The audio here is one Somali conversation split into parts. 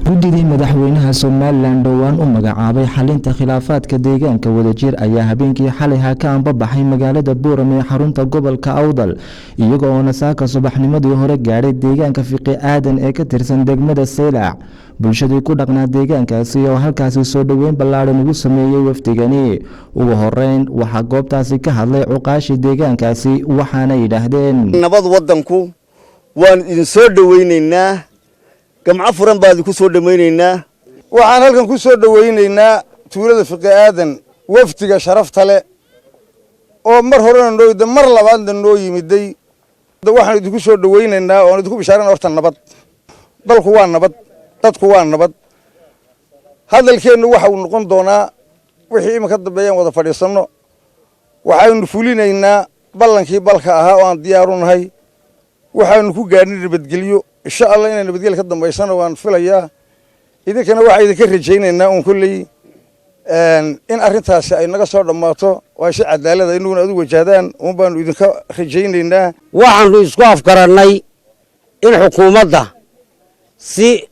guddigii madaxweynaha Soomaaliland dhawaan u magacaabay xalinta khilaafaadka deegaanka wadajir ayaa habeenkii xalay ka anbabaxay magaalada Boorame ee xarunta gobolka Awdal iyagoo oo nasaaka subaxnimadii hore gaaray deegaanka Fiqi Aadan ee ka tirsan degmada Seylac bulshadii ku dhaqnaa deegaankaasi oo halkaasi soo dhaweyn ballaaran ugu sameeyay wafdigani ugu horeyn waxa goobtaasi ka hadlay cuqaashi deegaankaasi waxaana yiraahdeen nabad wadanku waan idin soo dhaweynaynaa جمع فرن بعد كسر دميننا وعن هالكن كسر دويننا تولد في آدن وفتك شرفت له ومر هرنا نروي مر لبعض نروي مدي ده واحد كسر دويننا وندخل بشارنا ورث النبض ضل خوان نبض تد خوان نبض هذا الكين واحد ونقول دونا وحي مكتب بيان وضع فريسنا وحي نفولينا إننا بلنكي بلكها وان ديارون هاي وحي نكون قارنين بدقليو إن شاء الله إننا بديل كده ما يصنع وانفليا إذا كان واحد يذكر جينا إننا ونقولي إن أرنتها سأي نقص هذا الماطو ويشاء عدالة إنه نادو وجهدان وبان يذكر جينا إننا وعن رئيسكاف كرناي إن حكومة ده سي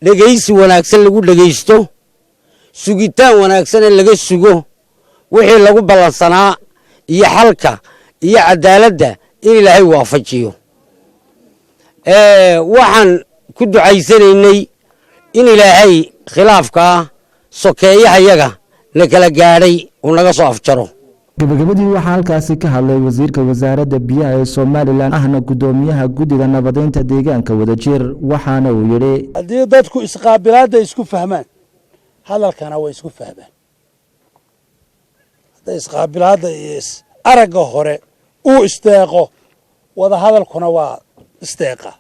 لجيس وناكسن لقول لجيستو سجيتان وناكسن لجيس سجو وحي لقول بالصناعة هي حلقة هي عدالة ده إن لا يوافقيه waxaan ku ducaysanaynay in ilaahay khilaafka sokeeyaha yaga la kala gaaray oo naga soo afjaro gabagabadii waxa halkaasi ka hadlay wasiirka wasaaradda biyaha ee Soomaaliland ahna gudoomiyaha guddiga nabadeynta deegaanka wadajir waxaana uu yiri hadii dadku isqaabilaada isku fahmaan hadalkana way isku fahmaan hadii isqaabilaada araga hore uu isteeqo wada hadalkuna waa استيقا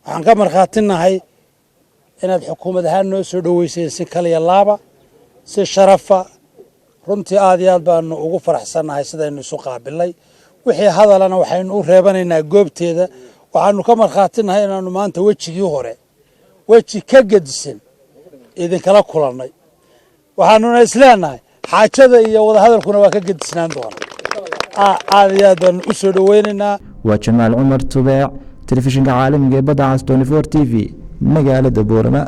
waxaan ka marxaatinahay inaad xukuumad ahaan noo soo dhaweyseen si kale yalaaba si sharafa runtii aad iyo aad baan ugu faraxsanahay sidaynu isu qaabilay wixii hadalana waxaynu u reebanaynaa goobteeda waxaanu ka marxaatinahay inaanu maanta wajigii hore waji ka gadisan idin kala kulanay waxaanu isleenahay xaajada iyo wada hadalkuna waa ka gadisnaan doona aad iyo aad baan u soo dhaweynaynaa waa Jamaal Umar Tubeec تلفزيون عالمي بدعة 24 تي في مقالة بورما.